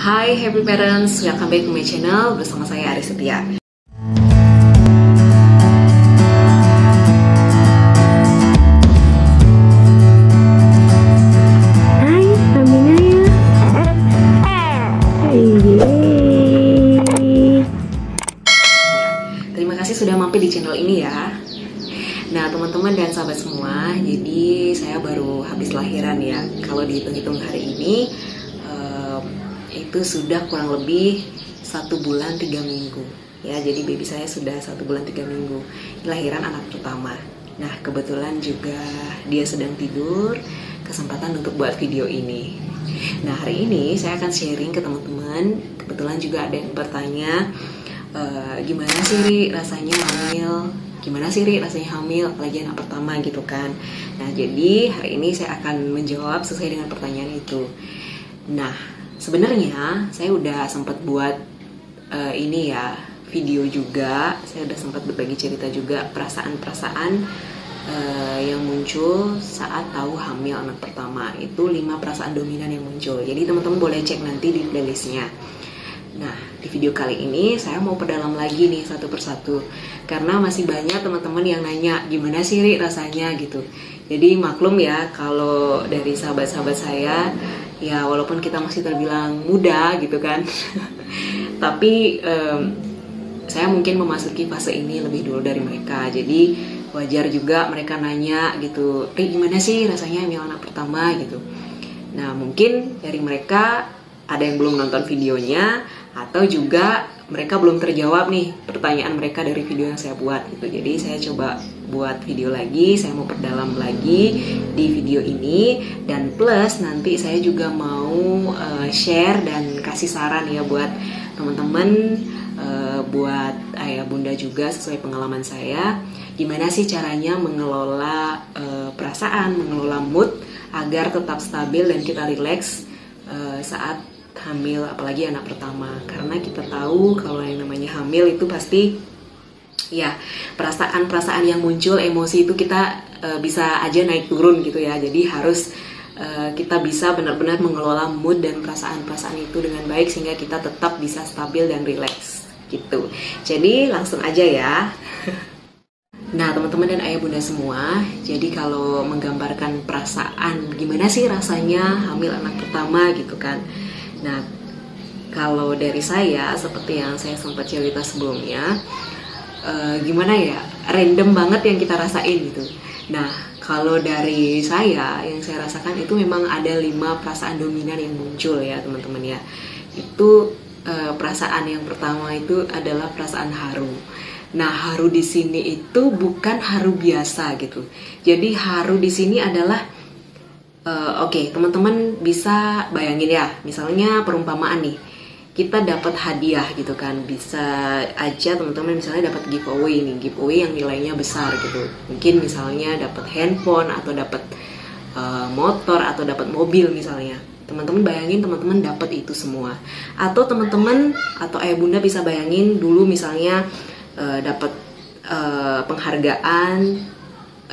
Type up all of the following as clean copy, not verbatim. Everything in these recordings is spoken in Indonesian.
Hai happy parents, welcome back to my channel bersama saya Aris Setia. Hai Amina ya. Terima kasih sudah mampir di channel ini ya. Nah teman-teman dan sahabat semua, jadi saya baru habis lahiran ya. Kalau dihitung-hitung hari ini itu sudah kurang lebih 1 bulan 3 minggu ya. Jadi baby saya sudah 1 bulan 3 minggu, lahiran anak pertama. Nah kebetulan juga dia sedang tidur, kesempatan untuk buat video ini. Nah hari ini saya akan sharing ke teman-teman. Kebetulan juga ada yang bertanya, gimana sih Ri rasanya hamil? Gimana sih Ri rasanya hamil, apalagi anak pertama gitu kan. Nah jadi hari ini saya akan menjawab sesuai dengan pertanyaan itu. Nah sebenarnya saya udah sempat buat ini ya, video juga. Saya udah sempat berbagi cerita juga perasaan-perasaan yang muncul saat tahu hamil anak pertama. Itu 5 perasaan dominan yang muncul. Jadi teman-teman boleh cek nanti di playlistnya. Nah, di video kali ini saya mau perdalam lagi nih satu persatu. Karena masih banyak teman-teman yang nanya, gimana sih Ri rasanya gitu. Jadi maklum ya, kalau dari sahabat-sahabat saya, ya walaupun kita masih terbilang muda gitu kan. Tapi saya mungkin memasuki fase ini lebih dulu dari mereka. Jadi wajar juga mereka nanya gitu, Ri gimana sih rasanya hamil anak pertama gitu. Nah mungkin dari mereka ada yang belum nonton videonya, atau juga mereka belum terjawab nih pertanyaan mereka dari video yang saya buat gitu. Jadi saya coba buat video lagi, saya mau perdalam lagi di video ini. Dan plus nanti saya juga mau share dan kasih saran ya buat teman-teman, buat ayah bunda juga sesuai pengalaman saya. Gimana sih caranya mengelola perasaan, mengelola mood agar tetap stabil dan kita relax saat hamil, apalagi anak pertama. Karena kita tahu kalau yang namanya hamil itu pasti ya perasaan-perasaan yang muncul, emosi itu kita bisa aja naik turun gitu ya. Jadi harus kita bisa benar-benar mengelola mood dan perasaan-perasaan itu dengan baik sehingga kita tetap bisa stabil dan relax gitu. Jadi langsung aja ya. Nah teman-teman dan ayah bunda semua, jadi kalau menggambarkan perasaan gimana sih rasanya hamil anak pertama gitu kan. Nah kalau dari saya, seperti yang saya sempat cerita sebelumnya, gimana ya, random banget yang kita rasain gitu. Nah kalau dari saya, yang saya rasakan itu memang ada 5 perasaan dominan yang muncul ya teman-teman ya. Itu perasaan yang pertama itu adalah perasaan haru. Nah haru di sini itu bukan haru biasa gitu. Jadi haru di sini adalah oke, teman-teman bisa bayangin ya, misalnya perumpamaan nih, kita dapat hadiah gitu kan. Bisa aja teman-teman misalnya dapat giveaway nih, giveaway yang nilainya besar gitu. Mungkin misalnya dapat handphone atau dapat motor atau dapat mobil misalnya. Teman-teman bayangin teman-teman dapat itu semua. Atau teman-teman atau ayah bunda bisa bayangin dulu misalnya dapat penghargaan,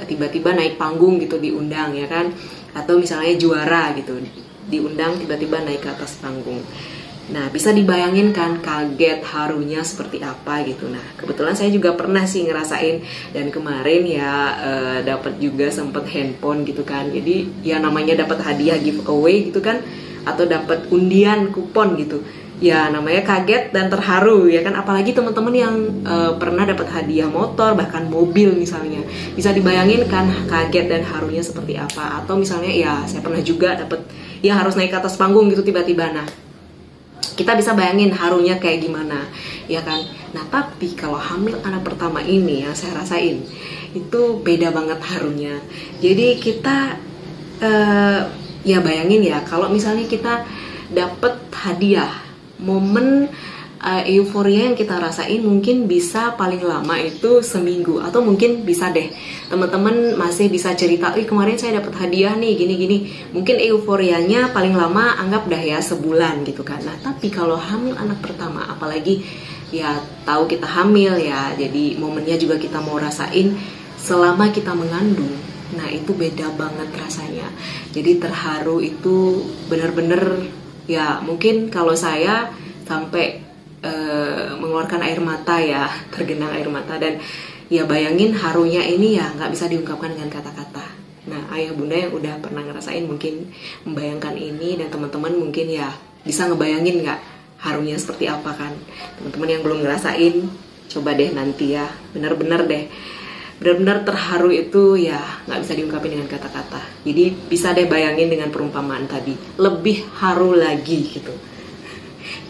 tiba-tiba naik panggung gitu, diundang ya kan. Atau misalnya juara gitu, diundang tiba-tiba naik ke atas panggung. Nah bisa dibayangin kan kaget harunya seperti apa gitu. Nah kebetulan saya juga pernah sih ngerasain. Dan kemarin ya dapat juga sempet handphone gitu kan. Jadi ya namanya dapat hadiah giveaway gitu kan, atau dapat undian kupon gitu, ya namanya kaget dan terharu ya kan. Apalagi teman-teman yang pernah dapat hadiah motor, bahkan mobil misalnya, bisa dibayangin kan kaget dan harunya seperti apa. Atau misalnya ya saya pernah juga dapat ya harus naik ke atas panggung gitu tiba-tiba. Nah kita bisa bayangin harunya kayak gimana ya kan. Nah tapi kalau hamil anak pertama ini yang saya rasain itu beda banget harunya. Jadi kita ya bayangin ya, kalau misalnya kita dapat hadiah, momen euforia yang kita rasain mungkin bisa paling lama itu seminggu. Atau mungkin bisa deh teman-teman masih bisa cerita, kemarin saya dapat hadiah nih gini-gini. Mungkin euforianya paling lama anggap dah ya sebulan gitu kan. Nah tapi kalau hamil anak pertama, apalagi ya tahu kita hamil ya, jadi momennya juga kita mau rasain selama kita mengandung. Nah itu beda banget rasanya. Jadi terharu itu benar-benar ya mungkin kalau saya sampai mengeluarkan air mata ya, tergenang air mata. Dan ya bayangin harunya ini ya nggak bisa diungkapkan dengan kata-kata. Nah, ayah bunda yang udah pernah ngerasain mungkin membayangkan ini, dan teman-teman mungkin ya bisa ngebayangin nggak harunya seperti apa kan. Teman-teman yang belum ngerasain, coba deh nanti ya, benar-benar terharu itu ya nggak bisa diungkapin dengan kata-kata. Jadi bisa deh bayangin dengan perumpamaan tadi, lebih haru lagi gitu.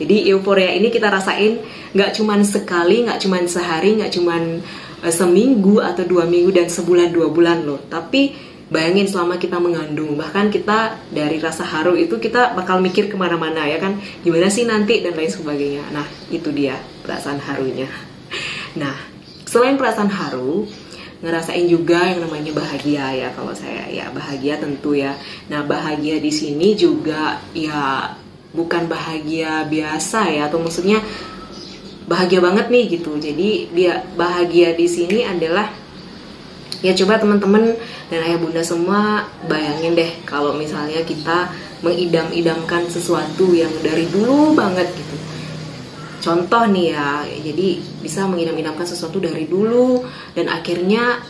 Jadi euforia ini kita rasain nggak cuman sekali, nggak cuman sehari, nggak cuman seminggu atau 2 minggu dan sebulan 2 bulan loh. Tapi bayangin selama kita mengandung, bahkan kita dari rasa haru itu kita bakal mikir kemana-mana ya kan, gimana sih nanti dan lain sebagainya. Nah itu dia perasaan harunya. Nah selain perasaan haru, ngerasain juga yang namanya bahagia ya. Kalau saya ya bahagia tentu ya. Nah bahagia di sini juga ya bukan bahagia biasa ya, atau maksudnya bahagia banget nih gitu. Jadi dia bahagia di sini adalah ya, coba teman-teman dan ayah bunda semua bayangin deh kalau misalnya kita mengidam-idamkan sesuatu yang dari dulu banget gitu. Contoh nih ya, jadi bisa mengidam-idamkan sesuatu dari dulu dan akhirnya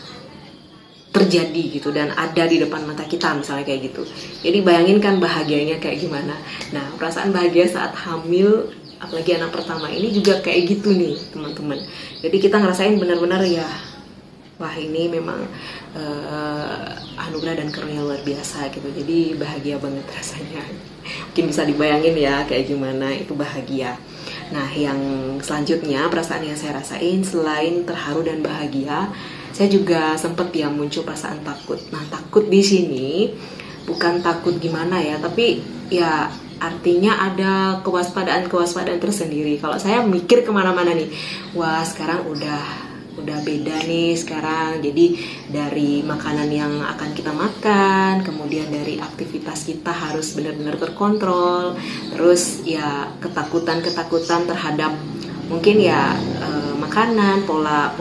terjadi gitu dan ada di depan mata kita misalnya kayak gitu. Jadi bayangin kan bahagianya kayak gimana. Nah perasaan bahagia saat hamil, apalagi anak pertama ini juga kayak gitu nih teman-teman. Jadi kita ngerasain benar-benar ya, wah ini memang anugerah dan karunia luar biasa gitu. Jadi bahagia banget rasanya. Mungkin bisa dibayangin ya kayak gimana itu bahagia. Nah yang selanjutnya perasaan yang saya rasain selain terharu dan bahagia, saya juga sempat ya muncul perasaan takut. Nah takut di sini bukan takut gimana ya, tapi ya artinya ada kewaspadaan tersendiri. Kalau saya mikir kemana-mana nih, wah sekarang udah beda nih sekarang. Jadi dari makanan yang akan kita makan, kemudian dari aktivitas kita harus benar-benar terkontrol. Terus ya ketakutan terhadap mungkin ya makanan, pola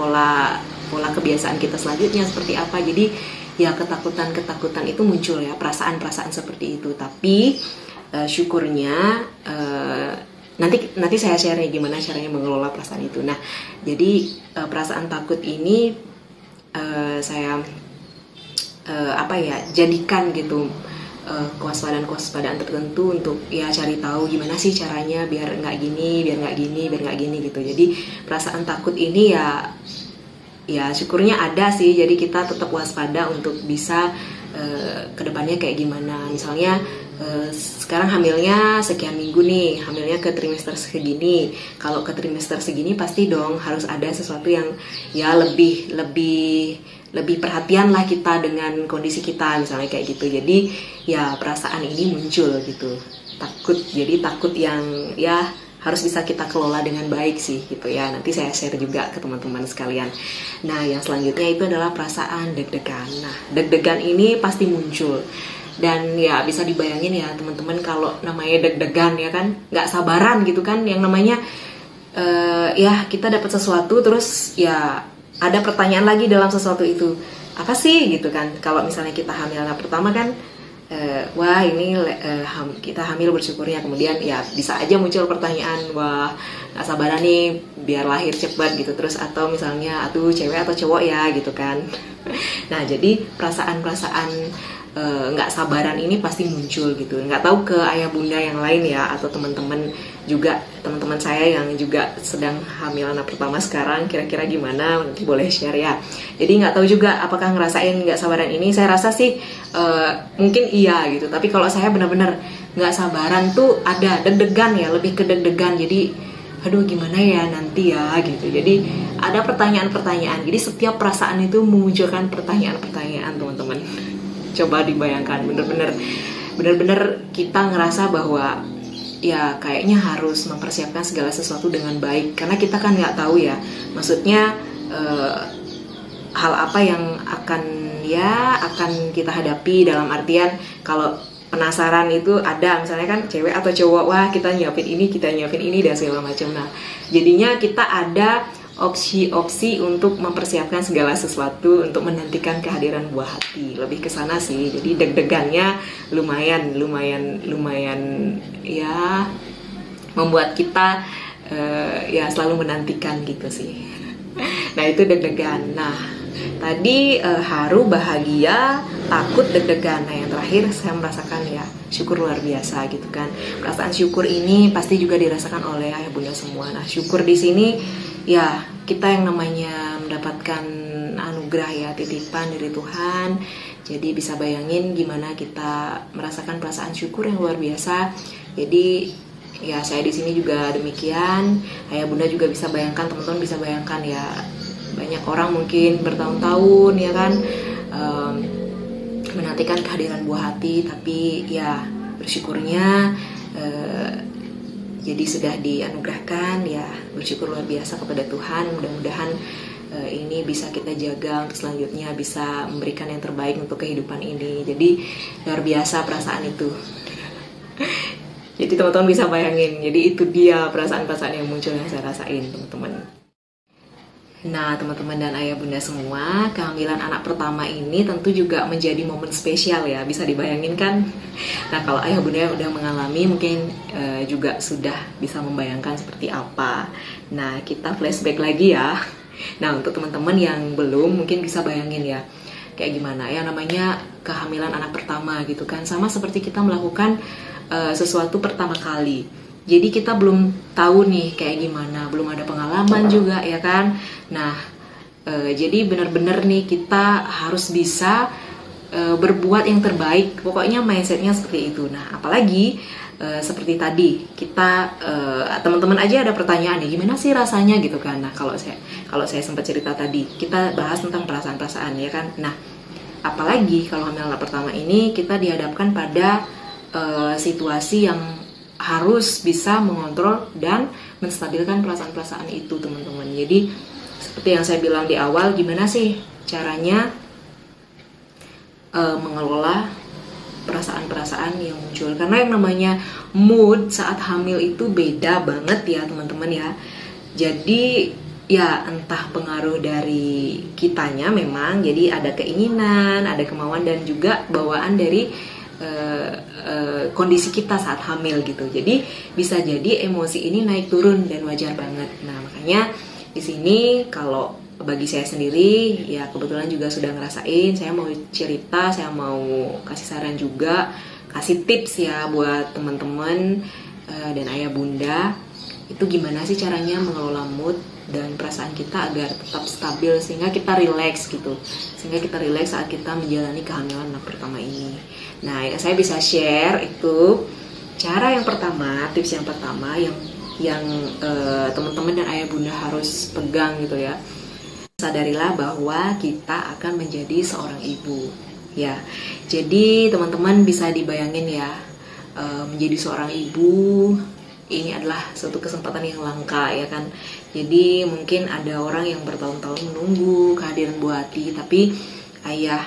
kebiasaan kita selanjutnya seperti apa. Jadi ya ketakutan itu muncul ya, perasaan seperti itu. Tapi syukurnya nanti saya share nih gimana caranya mengelola perasaan itu. Nah jadi perasaan takut ini saya jadikan gitu kewaspadaan tertentu untuk ya cari tahu gimana sih caranya biar nggak gini gitu. Jadi perasaan takut ini ya syukurnya ada sih, jadi kita tetap waspada untuk bisa kedepannya kayak gimana. Misalnya sekarang hamilnya sekian minggu nih, hamilnya ke trimester segini. Kalau ke trimester segini pasti dong harus ada sesuatu yang ya lebih perhatian lah kita dengan kondisi kita misalnya kayak gitu. Jadi ya perasaan ini muncul gitu, takut. Jadi takut yang ya harus bisa kita kelola dengan baik sih gitu ya. Nanti saya share juga ke teman-teman sekalian. Nah yang selanjutnya itu adalah perasaan deg-degan. Nah deg-degan ini pasti muncul. Dan ya bisa dibayangin ya teman-teman, kalau namanya deg-degan ya kan, nggak sabaran gitu kan. Yang namanya ya kita dapat sesuatu terus ya ada pertanyaan lagi dalam sesuatu itu, apa sih gitu kan. Kalau misalnya kita hamil anak pertama kan, wah ini kita hamil bersyukurnya. Kemudian ya bisa aja muncul pertanyaan, wah nggak sabaran nih biar lahir cepat gitu. Terus atau misalnya aduh cewek atau cowok ya gitu kan. Nah jadi perasaan nggak sabaran ini pasti muncul gitu. Nggak tahu ke ayah bunda yang lain ya, atau teman-teman saya yang juga sedang hamil anak pertama sekarang, kira-kira gimana, nanti boleh share ya. Jadi nggak tahu juga apakah ngerasain nggak sabaran ini. Saya rasa sih mungkin iya gitu, tapi kalau saya benar-benar nggak sabaran tuh ada deg-degan ya, lebih ke deg-degan. Jadi aduh gimana ya nanti ya gitu. Jadi ada pertanyaan-pertanyaan. Jadi setiap perasaan itu memunculkan pertanyaan-pertanyaan teman-teman. Coba dibayangkan, bener-bener kita ngerasa bahwa ya kayaknya harus mempersiapkan segala sesuatu dengan baik, karena kita kan nggak tahu ya, maksudnya hal apa yang akan kita hadapi. Dalam artian kalau penasaran itu ada, misalnya kan cewek atau cowok, wah kita nyiapin ini dan segala macam. Nah jadinya kita ada opsi-opsi untuk mempersiapkan segala sesuatu untuk menantikan kehadiran buah hati. Lebih ke sana sih. Jadi deg-degannya lumayan ya membuat kita ya selalu menantikan gitu sih. Nah itu deg-degan. Nah tadi haru, bahagia, takut, deg-degan. Nah yang terakhir saya merasakan ya syukur luar biasa gitu kan. Perasaan syukur ini pasti juga dirasakan oleh ayah bunda semua. Nah syukur di sini ya kita yang namanya mendapatkan anugerah ya, titipan dari Tuhan. Jadi bisa bayangin gimana kita merasakan perasaan syukur yang luar biasa. Jadi ya saya di sini juga demikian. Ayah bunda juga bisa bayangkan, teman-teman bisa bayangkan ya, banyak orang mungkin bertahun-tahun ya kan menantikan kehadiran buah hati, tapi ya bersyukurnya jadi sudah dianugerahkan ya, bersyukur luar biasa kepada Tuhan. Mudah-mudahan ini bisa kita jaga untuk selanjutnya, bisa memberikan yang terbaik untuk kehidupan ini. Jadi luar biasa perasaan itu. Jadi teman-teman bisa bayangin, jadi itu dia perasaan-perasaan yang muncul yang saya rasain teman-teman. Nah teman-teman dan ayah bunda semua, kehamilan anak pertama ini tentu juga menjadi momen spesial ya, bisa dibayangin kan. Nah kalau ayah bunda udah mengalami mungkin juga sudah bisa membayangkan seperti apa. Nah kita flashback lagi ya. Nah untuk teman-teman yang belum mungkin bisa bayangin ya kayak gimana ya namanya kehamilan anak pertama gitu kan. Sama seperti kita melakukan sesuatu pertama kali. Jadi kita belum tahu nih kayak gimana, belum ada pengalaman juga ya kan. Nah, jadi benar-benar nih kita harus bisa berbuat yang terbaik. Pokoknya mindsetnya seperti itu. Nah, apalagi seperti tadi kita teman-teman aja ada pertanyaan nih, gimana sih rasanya gitu kan. Nah, kalau saya sempat cerita tadi, kita bahas tentang perasaan-perasaan ya kan. Nah, apalagi kalau hamil anak pertama ini kita dihadapkan pada situasi yang harus bisa mengontrol dan menstabilkan perasaan-perasaan itu teman-teman. Jadi seperti yang saya bilang di awal, gimana sih caranya mengelola perasaan-perasaan yang muncul. Karena yang namanya mood saat hamil itu beda banget ya teman-teman ya. Jadi ya entah pengaruh dari kitanya memang, jadi ada keinginan, ada kemauan dan juga bawaan dari kondisi kita saat hamil gitu. Jadi bisa jadi emosi ini naik turun dan wajar banget. Nah makanya di sini kalau bagi saya sendiri ya kebetulan juga sudah ngerasain, saya mau cerita, saya mau kasih saran juga, kasih tips ya buat teman-teman dan ayah bunda, itu gimana sih caranya mengelola mood dan perasaan kita agar tetap stabil sehingga kita relax gitu, sehingga kita relax saat kita menjalani kehamilan anak pertama ini. Nah ya, saya bisa share itu cara yang pertama, tips yang pertama yang teman-teman dan ayah bunda harus pegang gitu ya. Sadarilah bahwa kita akan menjadi seorang ibu ya. Jadi teman-teman bisa dibayangin ya, menjadi seorang ibu ini adalah suatu kesempatan yang langka ya kan. Jadi mungkin ada orang yang bertahun-tahun menunggu kehadiran buah hati, tapi ayah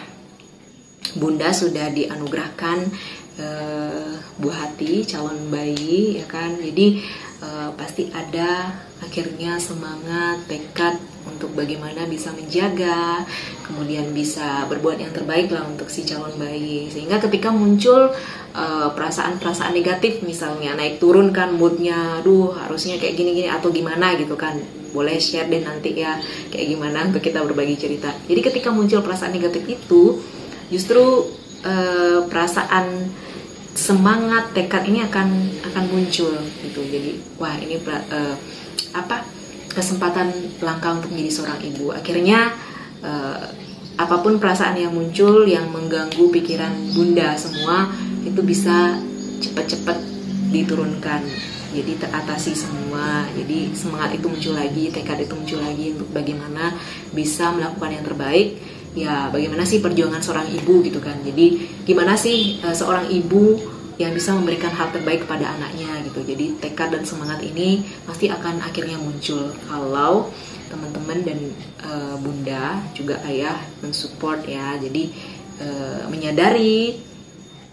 bunda sudah dianugerahkan buah hati, calon bayi ya kan. Jadi pasti ada akhirnya semangat, tekad untuk bagaimana bisa menjaga, kemudian bisa berbuat yang terbaik lah untuk si calon bayi. Sehingga ketika muncul perasaan-perasaan negatif misalnya, naik turun kan moodnya, aduh harusnya kayak gini-gini atau gimana gitu kan, boleh share deh nanti ya kayak gimana untuk kita berbagi cerita. Jadi ketika muncul perasaan negatif itu, justru perasaan semangat, tekad ini akan muncul gitu. Jadi wah ini kesempatan langka untuk menjadi seorang ibu. Akhirnya apapun perasaan yang muncul yang mengganggu pikiran bunda semua itu bisa cepat-cepat diturunkan, jadi teratasi semua. Jadi semangat itu muncul lagi, tekad itu muncul lagi untuk bagaimana bisa melakukan yang terbaik. Ya bagaimana sih perjuangan seorang ibu gitu kan. Jadi gimana sih seorang ibu yang bisa memberikan hal terbaik kepada anaknya gitu. Jadi tekad dan semangat ini pasti akan akhirnya muncul kalau teman-teman dan bunda juga ayah mensupport ya. Jadi menyadari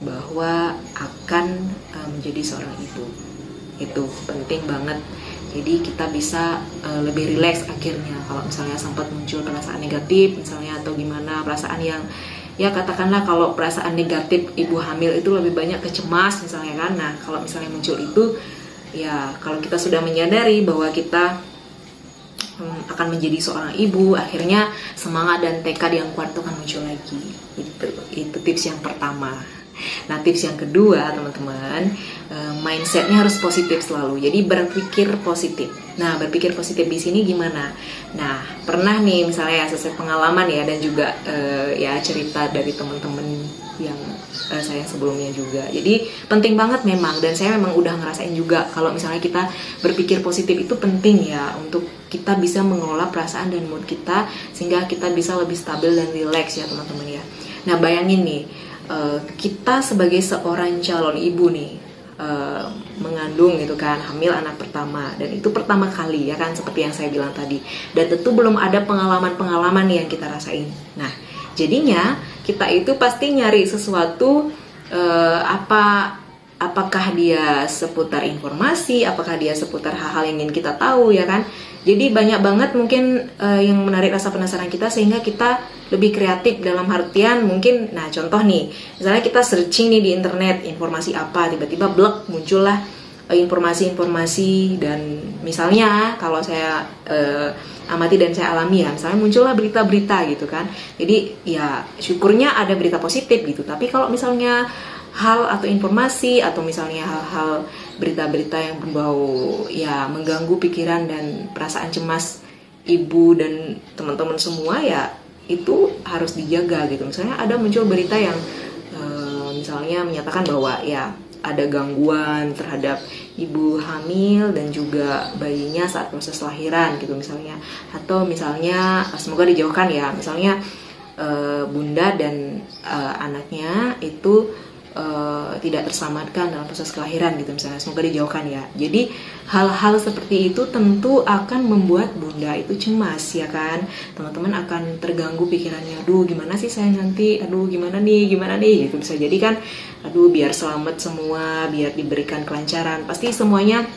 bahwa akan menjadi seorang ibu Itu penting banget. Jadi kita bisa lebih rileks akhirnya kalau misalnya sempat muncul perasaan negatif misalnya, atau gimana perasaan yang ya katakanlah kalau perasaan negatif ibu hamil itu lebih banyak kecemas misalnya kan. Nah kalau misalnya muncul itu ya, kalau kita sudah menyadari bahwa kita akan menjadi seorang ibu, akhirnya semangat dan tekad yang kuat itu akan muncul lagi. Itu tips yang pertama. Nah tips yang kedua teman-teman, mindsetnya harus positif selalu. Jadi berpikir positif. Nah berpikir positif di sini gimana? Nah pernah nih misalnya sesuai pengalaman ya, dan juga ya cerita dari teman-teman yang saya sebelumnya juga. Jadi penting banget memang, dan saya memang udah ngerasain juga kalau misalnya kita berpikir positif itu penting ya, untuk kita bisa mengelola perasaan dan mood kita sehingga kita bisa lebih stabil dan rileks ya teman-teman ya. Nah bayangin nih, kita sebagai seorang calon ibu nih, mengandung gitu kan, hamil anak pertama, dan itu pertama kali ya kan, seperti yang saya bilang tadi, dan tentu belum ada pengalaman-pengalaman yang kita rasain. Nah jadinya kita itu pasti nyari sesuatu, apakah dia seputar informasi, apakah dia seputar hal-hal yang ingin kita tahu ya kan. Jadi banyak banget mungkin yang menarik rasa penasaran kita, sehingga kita lebih kreatif dalam artian mungkin, nah contoh nih, misalnya kita searching nih di internet informasi apa, tiba-tiba blog muncullah informasi-informasi, dan misalnya kalau saya amati dan saya alami ya, misalnya muncullah berita-berita gitu kan. Jadi ya syukurnya ada berita positif gitu, tapi kalau misalnya hal atau informasi atau misalnya hal-hal berita-berita yang berbau ya mengganggu pikiran dan perasaan cemas ibu dan teman-teman semua, ya itu harus dijaga gitu. Misalnya ada muncul berita yang misalnya menyatakan bahwa ya ada gangguan terhadap ibu hamil dan juga bayinya saat proses lahiran gitu misalnya, atau misalnya semoga dijauhkan ya, misalnya bunda dan anaknya itu tidak terselamatkan dalam proses kelahiran gitu misalnya, semoga dijauhkan ya. Jadi hal-hal seperti itu tentu akan membuat bunda itu cemas ya kan, teman-teman akan terganggu pikirannya, aduh gimana sih saya nanti, aduh gimana nih gitu. Bisa jadi kan, aduh biar selamat semua, biar diberikan kelancaran, pasti semuanya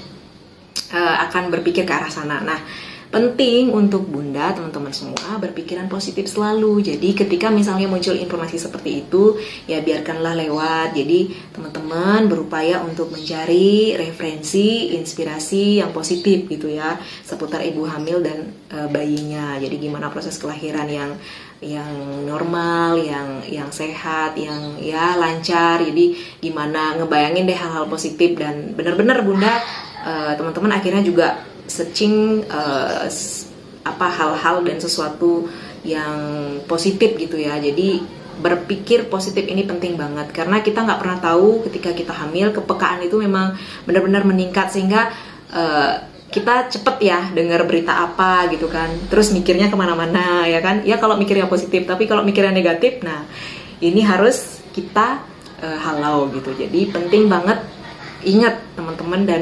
akan berpikir ke arah sana. Nah penting untuk bunda, teman-teman semua berpikiran positif selalu. Jadi ketika misalnya muncul informasi seperti itu, ya biarkanlah lewat. Jadi teman-teman berupaya untuk mencari referensi, inspirasi yang positif gitu ya, seputar ibu hamil dan bayinya. Jadi gimana proses kelahiran yang normal, yang sehat, yang ya lancar. Jadi gimana ngebayangin deh hal-hal positif, dan benar-benar bunda, teman-teman akhirnya juga searching hal-hal dan sesuatu yang positif gitu ya. Jadi berpikir positif ini penting banget, karena kita nggak pernah tahu ketika kita hamil, kepekaan itu memang benar-benar meningkat, sehingga kita cepet ya dengar berita apa gitu kan, terus mikirnya kemana-mana ya kan. Ya kalau mikirnya positif, tapi kalau mikirnya negatif, nah ini harus kita halau gitu. Jadi penting banget, ingat teman-teman dan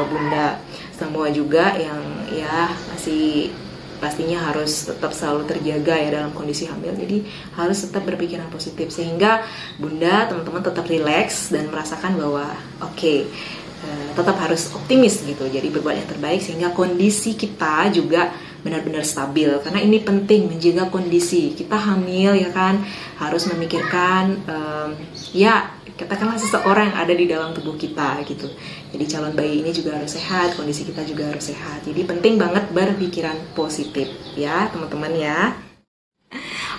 bunda semua juga yang ya masih pastinya harus tetap selalu terjaga ya dalam kondisi hamil. Jadi harus tetap berpikiran positif, sehingga bunda, teman-teman tetap rileks dan merasakan bahwa oke, tetap harus optimis gitu. Jadi berbuat yang terbaik sehingga kondisi kita juga benar-benar stabil, karena ini penting menjaga kondisi kita hamil ya kan. Harus memikirkan ya katakanlah seseorang yang ada di dalam tubuh kita gitu. Jadi calon bayi ini juga harus sehat, kondisi kita juga harus sehat. Jadi penting banget berpikiran positif ya teman-teman ya.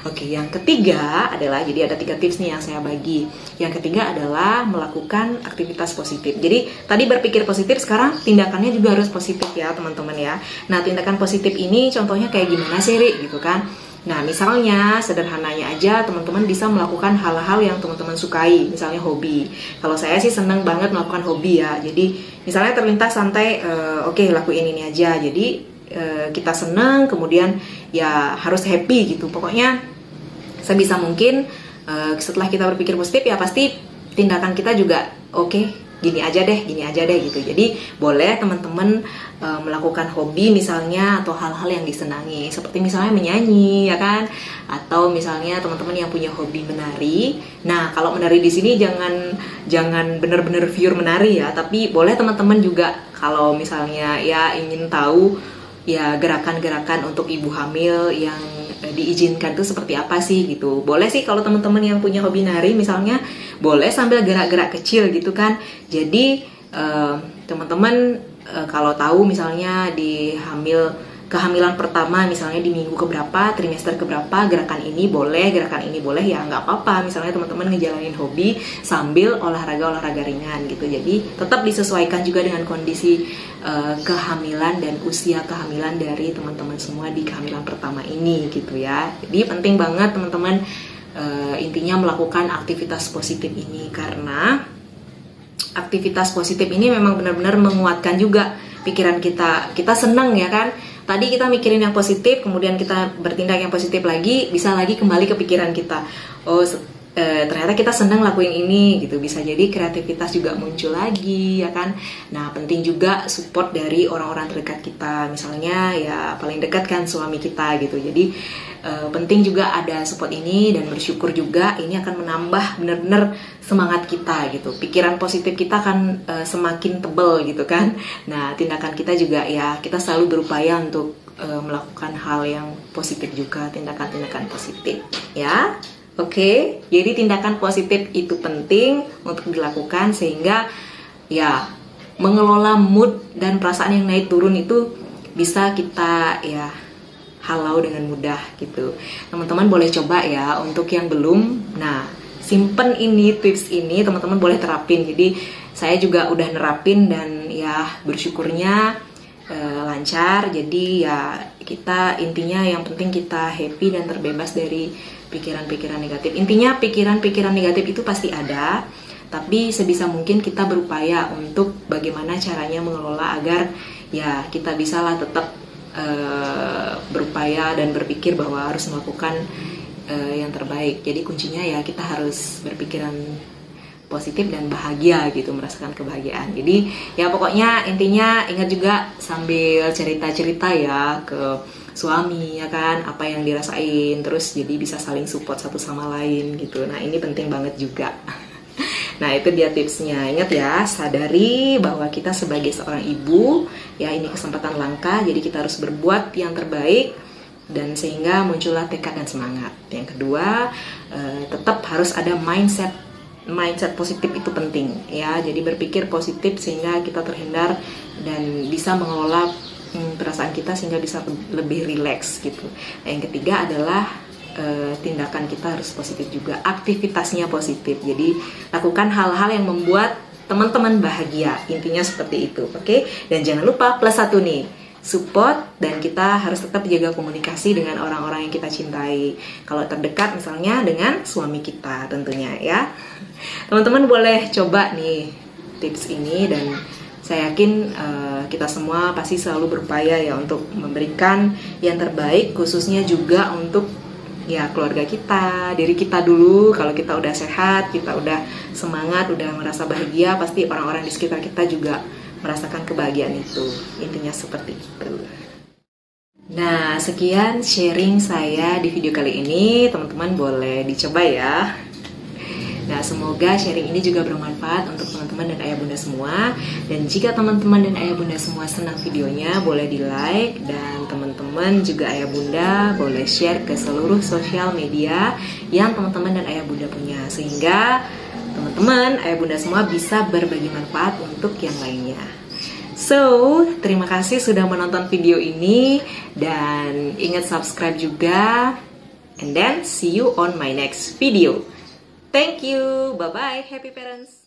Oke, yang ketiga adalah, jadi ada 3 tips nih yang saya bagi. Yang ketiga adalah melakukan aktivitas positif. Jadi tadi berpikir positif, sekarang tindakannya juga harus positif ya teman-teman ya. Nah tindakan positif ini contohnya kayak gimana sih Ri gitu kan. Nah misalnya sederhananya aja, teman-teman bisa melakukan hal-hal yang teman-teman sukai, misalnya hobi. Kalau saya sih seneng banget melakukan hobi ya. Jadi misalnya terlintas santai, oke, lakuin ini aja. Jadi kita seneng, kemudian ya harus happy gitu. Pokoknya sebisa mungkin setelah kita berpikir positif ya pasti tindakan kita juga oke, gini aja deh gitu. Jadi boleh teman-teman melakukan hobi misalnya atau hal-hal yang disenangi, seperti misalnya menyanyi ya kan, atau misalnya teman-teman yang punya hobi menari. Nah kalau menari di sini jangan benar-benar pure menari ya, tapi boleh teman-teman juga kalau misalnya ya ingin tahu ya gerakan-gerakan untuk ibu hamil yang diizinkan tuh seperti apa sih gitu. Boleh sih kalau teman-teman yang punya hobi nari misalnya, boleh sambil gerak-gerak kecil gitu kan. Jadi teman-teman kalau tahu misalnya di kehamilan pertama misalnya di minggu keberapa, trimester keberapa, gerakan ini boleh ya nggak apa-apa. Misalnya teman-teman ngejalanin hobi sambil olahraga ringan gitu. Jadi tetap disesuaikan juga dengan kondisi kehamilan dan usia kehamilan dari teman-teman semua di kehamilan pertama ini gitu ya. Jadi penting banget teman-teman intinya melakukan aktivitas positif ini, karena aktivitas positif ini memang benar-benar menguatkan juga pikiran kita. Kita senang ya kan, tadi kita mikirin yang positif, kemudian kita bertindak yang positif lagi, bisa lagi kembali ke pikiran kita. Oh ternyata kita senang lakuin ini gitu, bisa jadi kreativitas juga muncul lagi ya kan. Nah penting juga support dari orang-orang terdekat kita, misalnya ya paling dekat kan suami kita gitu. Jadi penting juga ada support ini, dan bersyukur juga ini akan menambah benar-benar semangat kita gitu. Pikiran positif kita akan semakin tebal gitu kan. Nah tindakan kita juga ya kita selalu berupaya untuk melakukan hal yang positif juga, tindakan-tindakan positif ya. Oke, jadi tindakan positif itu penting untuk dilakukan sehingga ya mengelola mood dan perasaan yang naik turun itu bisa kita ya halau dengan mudah gitu. Teman-teman boleh coba ya untuk yang belum. Nah, simpen ini tips ini teman-teman boleh terapin. Jadi saya juga udah nerapin dan ya bersyukurnya lancar. Jadi ya kita intinya yang penting kita happy dan terbebas dari pikiran-pikiran negatif. Intinya pikiran-pikiran negatif itu pasti ada, tapi sebisa mungkin kita berupaya untuk bagaimana caranya mengelola agar ya kita bisalah tetap berupaya dan berpikir bahwa harus melakukan yang terbaik. Jadi kuncinya ya kita harus berpikiran positif dan bahagia gitu, merasakan kebahagiaan. Jadi ya pokoknya intinya ingat juga sambil cerita-cerita ya ke suami ya kan, apa yang dirasain, terus jadi bisa saling support satu sama lain gitu. Nah ini penting banget juga. Nah itu dia tipsnya. Ingat ya, sadari bahwa kita sebagai seorang ibu ya ini kesempatan langka, jadi kita harus berbuat yang terbaik dan sehingga muncullah tekad dan semangat. Yang kedua tetap harus ada mindset positif, itu penting ya. Jadi berpikir positif sehingga kita terhindar dan bisa mengelola perasaan kita sehingga bisa lebih rileks gitu. Nah, yang ketiga adalah tindakan kita harus positif juga, aktivitasnya positif. Jadi lakukan hal-hal yang membuat teman-teman bahagia, intinya seperti itu, oke? Dan jangan lupa plus satu nih, support, dan kita harus tetap jaga komunikasi dengan orang-orang yang kita cintai. Kalau terdekat misalnya dengan suami kita tentunya ya. Teman-teman boleh coba nih tips ini, dan saya yakin kita semua pasti selalu berupaya ya untuk memberikan yang terbaik, khususnya juga untuk ya keluarga kita, diri kita dulu. Kalau kita udah sehat, kita udah semangat, udah merasa bahagia, pasti orang-orang di sekitar kita juga merasakan kebahagiaan itu. Intinya seperti itu. Nah, sekian sharing saya di video kali ini. Teman-teman boleh dicoba ya. Nah, semoga sharing ini juga bermanfaat untuk teman-teman dan ayah bunda semua. Dan jika teman-teman dan ayah bunda semua senang videonya, boleh di like. Dan teman-teman juga ayah bunda boleh share ke seluruh sosial media yang teman-teman dan ayah bunda punya, sehingga teman-teman, ayah bunda semua bisa berbagi manfaat untuk yang lainnya. So, terima kasih sudah menonton video ini, dan ingat subscribe juga. And then see you on my next video. Thank you, bye-bye, happy parents.